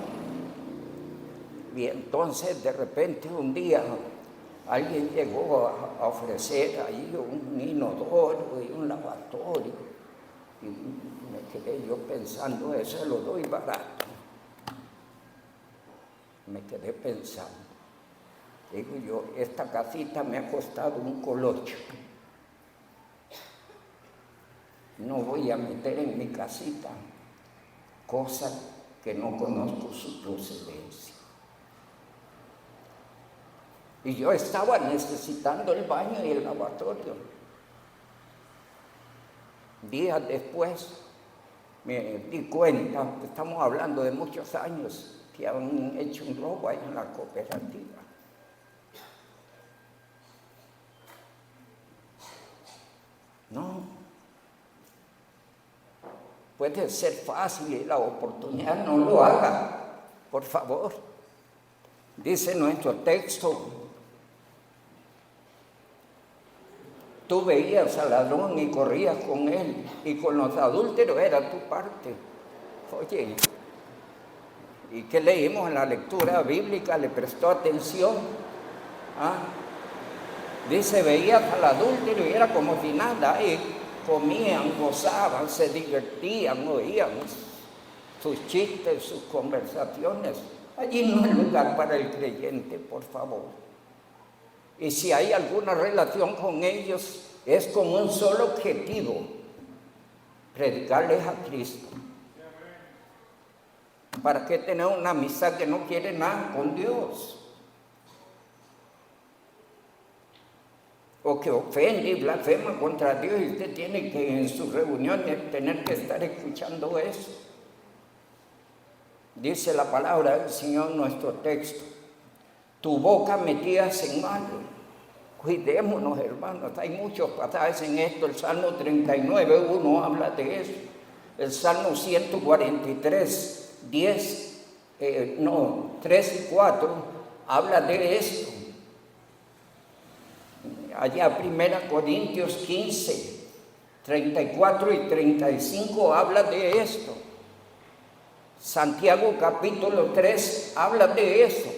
Y entonces de repente un día alguien llegó a ofrecer ahí un inodoro y un lavatorio. Y me quedé yo pensando: eso lo doy barato. Me quedé pensando. Digo yo: esta casita me ha costado un colocho. No voy a meter en mi casita cosas que no conozco su procedencia. Y yo estaba necesitando el baño y el lavatorio. Días después me di cuenta, estamos hablando de muchos años, que habían hecho un robo ahí en la cooperativa. No. Puede ser fácil y la oportunidad, no lo haga, por favor. Dice nuestro texto: tú veías al ladrón y corrías con él, y con los adúlteros era tu parte. Oye, ¿y qué leímos en la lectura bíblica? ¿Le prestó atención? Dice: veías al adúltero y era como si nada, y comían, gozaban, se divertían, oían sus chistes, sus conversaciones. Allí no hay lugar para el creyente, por favor. Y si hay alguna relación con ellos, es con un solo objetivo: predicarles a Cristo. ¿Para qué tener una amistad que no quiere nada con Dios? O que ofende y blasfema contra Dios, y usted tiene que en sus reuniones tener que estar escuchando eso. Dice la palabra del Señor en nuestro texto: tu boca metías en mal. Cuidémonos, hermanos, hay muchos pasajes en esto. El Salmo 39:1 habla de eso. El Salmo 143, 3 y 4 habla de esto. Allá 1 Corintios 15, 34 y 35 habla de esto. Santiago capítulo 3 habla de eso.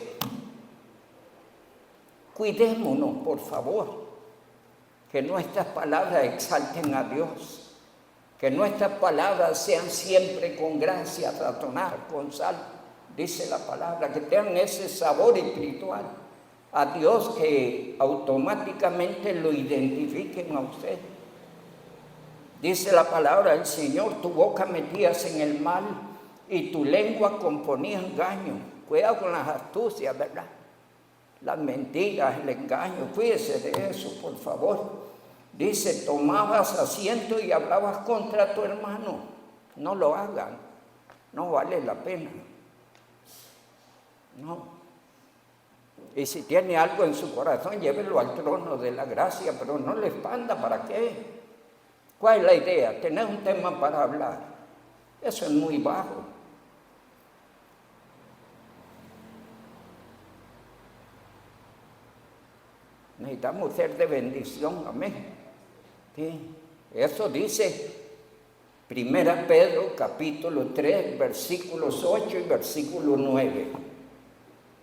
Cuidémonos, por favor, que nuestras palabras exalten a Dios, que nuestras palabras sean siempre con gracia, sazonadas con sal, dice la palabra, que tengan ese sabor espiritual a Dios, que automáticamente lo identifiquen a usted. Dice la palabra del Señor: tu boca metías en el mal y tu lengua componía engaño. Cuidado con las astucias, ¿verdad? Las mentiras, el engaño, cuídese de eso, por favor. Dice, tomabas asiento y hablabas contra tu hermano. No lo hagan, no vale la pena. No. Y si tiene algo en su corazón, llévelo al trono de la gracia, pero no le expanda, ¿para qué? ¿Cuál es la idea? Tener un tema para hablar. Eso es muy bajo. Necesitamos ser de bendición, amén. Sí. Eso dice 1 Pedro capítulo 3, versículos 8 y versículo 9.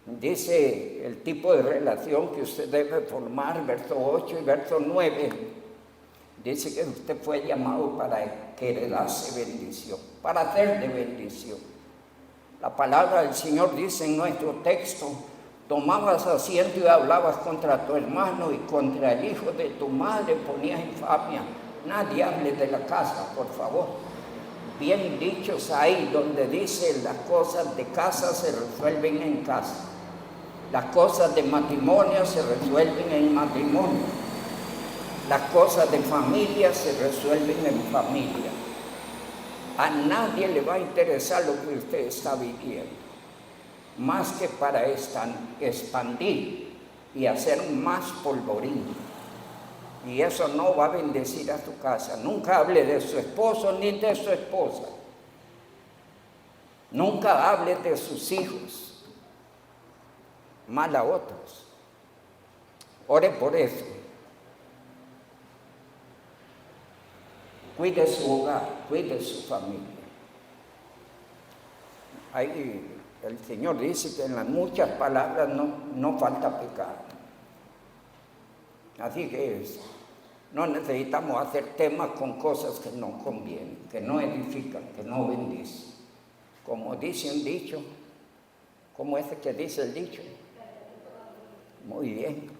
Dice el tipo de relación que usted debe formar, verso 8 y verso 9. Dice que usted fue llamado para que heredase bendición, para hacer de bendición. La palabra del Señor dice en nuestro texto, tomabas asiento y hablabas contra tu hermano y contra el hijo de tu madre ponías infamia. Nadie hable de la casa, por favor. Bien dichos ahí donde dice las cosas de casa se resuelven en casa. Las cosas de matrimonio se resuelven en matrimonio. Las cosas de familia se resuelven en familia. A nadie le va a interesar lo que usted está viviendo, más que para expandir y hacer más polvorín. Y eso no va a bendecir a su casa. Nunca hable de su esposo ni de su esposa. Nunca hable de sus hijos mal a otros. Ore por eso. Cuide su hogar, cuide su familia. Ahí el Señor dice que en las muchas palabras no falta pecado. Así que no necesitamos hacer temas con cosas que no convienen, que no edifican, que no bendicen. Como dice un dicho, ¿cómo es que dice el dicho? Muy bien.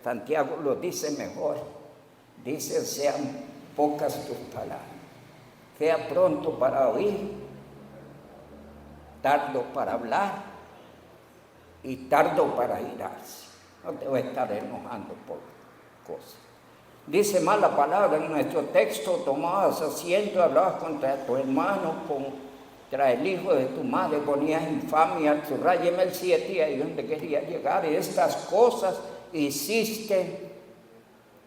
Santiago lo dice mejor. Dice, sean pocas tus palabras. Sea pronto para oír, tardo para hablar y tardo para irarse. No te voy a estar enojando por cosas. Dice más la palabra en nuestro texto, tomabas asiento, hablabas contra tu hermano, contra el hijo de tu madre, ponías infamia, subrayeme el 7 ahí donde quería llegar. Y estas cosas hiciste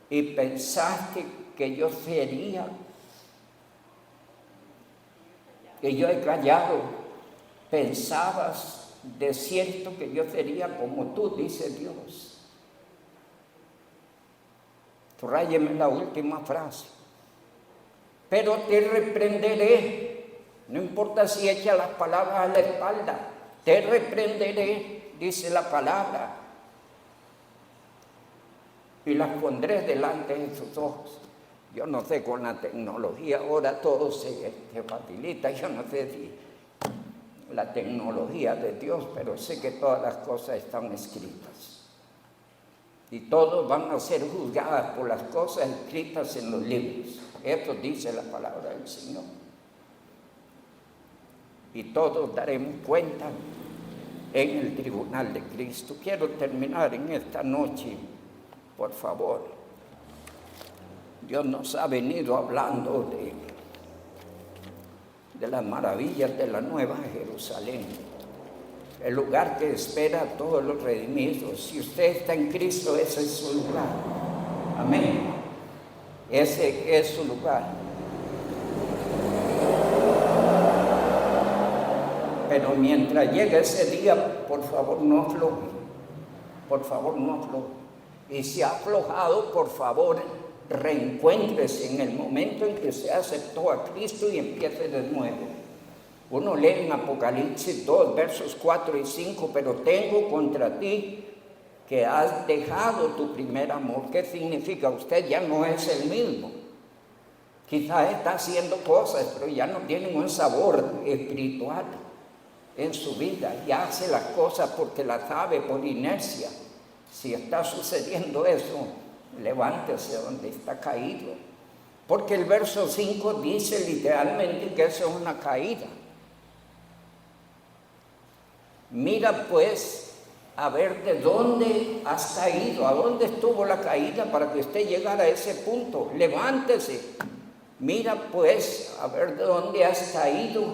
y pensaste que yo sería, que yo he callado. Pensabas de cierto que yo sería como tú, dice Dios. Subrayeme la última frase. Pero te reprenderé, no importa si echa las palabras a la espalda, te reprenderé, dice la palabra, y las pondré delante de sus ojos. Yo no sé, con la tecnología ahora todo se facilita, yo no sé si la tecnología de Dios, pero sé que todas las cosas están escritas. Y todos van a ser juzgadas por las cosas escritas en los libros. Esto dice la palabra del Señor. Y todos daremos cuenta en el tribunal de Cristo. Quiero terminar en esta noche, por favor. Dios nos ha venido hablando de las maravillas de la Nueva Jerusalén, el lugar que espera a todos los redimidos. Si usted está en Cristo, ese es su lugar. Amén. Ese es su lugar. Pero mientras llegue ese día, por favor no afloje. Por favor no afloje. Y si ha aflojado, por favor, reencuéntrese en el momento en que se aceptó a Cristo y empiece de nuevo. Uno lee en Apocalipsis 2, versos 4 y 5, pero tengo contra ti que has dejado tu primer amor. ¿Qué significa? Usted ya no es el mismo. Quizás está haciendo cosas, pero ya no tienen un sabor espiritual en su vida. Ya hace las cosas porque las sabe por inercia. Si está sucediendo eso, levántese donde está caído. Porque el verso 5 dice literalmente que eso es una caída. Mira pues a ver de dónde has caído, a dónde estuvo la caída para que usted llegara a ese punto. Levántese, mira pues a ver de dónde has caído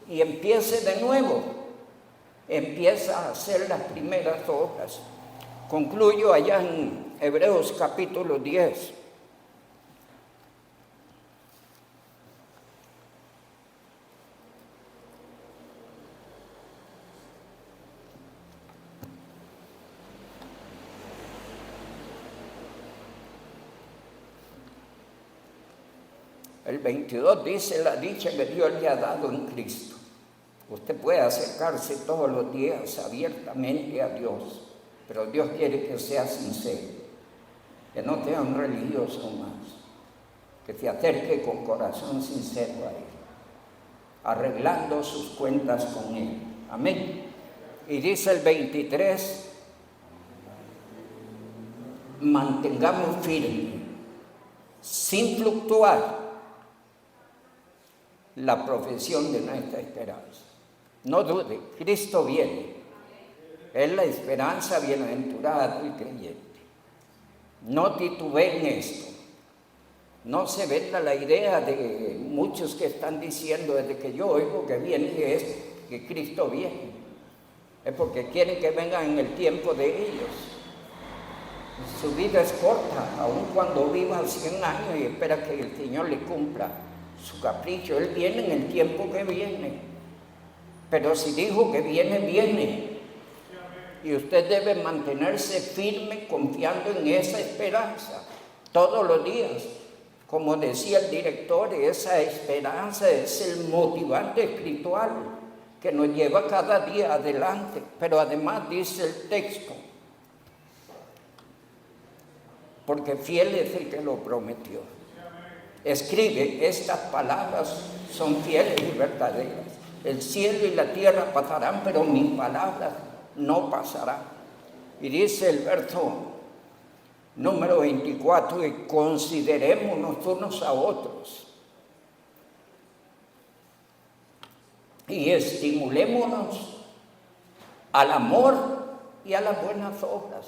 y empiece de nuevo. Empieza a hacer las primeras obras. Concluyo allá en Hebreos capítulo 10. El 22 dice la dicha que Dios le ha dado en Cristo. Usted puede acercarse todos los días abiertamente a Dios, pero Dios quiere que sea sincero, que no sea un religioso más, que se acerque con corazón sincero a Él, arreglando sus cuentas con Él. Amén. Y dice el 23, mantengamos firme, sin fluctuar, la profesión de nuestra esperanza. No dude, Cristo viene. Es la esperanza bienaventurada del creyente. No titubee en esto. No se venda la idea de muchos que están diciendo desde que yo oigo que viene es que Cristo viene. Es porque quieren que vengan en el tiempo de ellos. Su vida es corta, aun cuando viva 100 años y espera que el Señor le cumpla su capricho. Él viene en el tiempo que viene. Pero si dijo que viene, viene. Y usted debe mantenerse firme confiando en esa esperanza todos los días. Como decía el director, esa esperanza es el motivante espiritual que nos lleva cada día adelante. Pero además dice el texto, porque fiel es el que lo prometió. Escribe, estas palabras son fieles y verdaderas. El cielo y la tierra pasarán, pero mis palabras no pasarán. Y dice el verso número 24, y considerémonos unos a otros y estimulémonos al amor y a las buenas obras.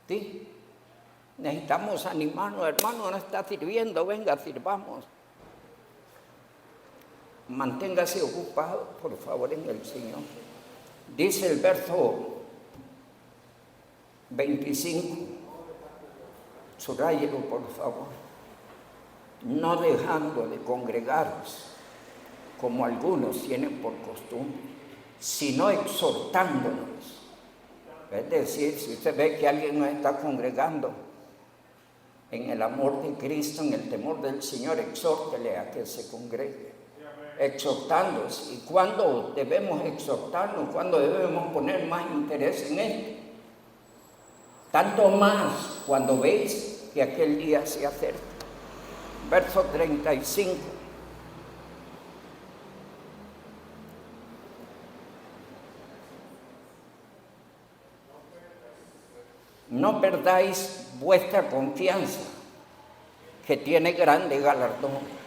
¿Sí? Necesitamos animarnos, hermano, no está sirviendo, venga, sirvamos. Manténgase ocupado, por favor, en el Señor. Dice el verso 25, subrayelo, por favor. No dejando de congregaros, como algunos tienen por costumbre, sino exhortándonos. Es decir, si usted ve que alguien no está congregando en el amor de Cristo, en el temor del Señor, exhórtele a que se congregue. Exhortándose. ¿Y cuándo debemos exhortarnos? ¿Cuándo debemos poner más interés en esto? Tanto más cuando veis que aquel día se acerca. Verso 35. No perdáis vuestra confianza, que tiene grande galardón,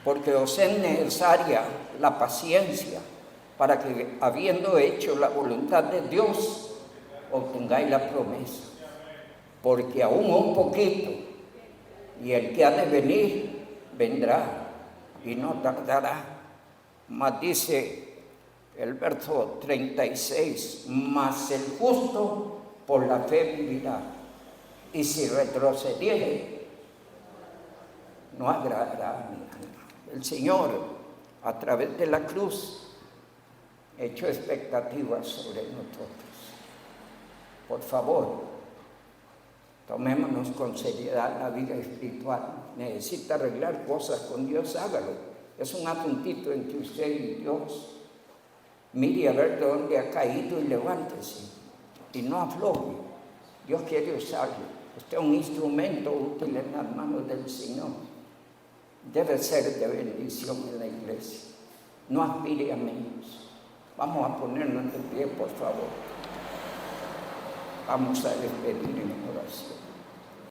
porque os es necesaria la paciencia para que, habiendo hecho la voluntad de Dios, obtengáis la promesa. Porque aún un poquito, y el que ha de venir, vendrá, y no tardará. Mas dice el verso 36, mas el justo por la fe vivirá, y si retrocediere, no agradará a mi alma. El Señor, a través de la cruz, echó expectativas sobre nosotros. Por favor, tomémonos con seriedad la vida espiritual. Necesita arreglar cosas con Dios, hágalo. Es un asuntito entre usted y Dios. Mire a ver de dónde ha caído y levántese. Y no afloje. Dios quiere usarlo. Usted es un instrumento útil en las manos del Señor. Debe ser de bendición en la iglesia. No aspire a menos. Vamos a ponernos de pie, por favor. Vamos a despedir en oración.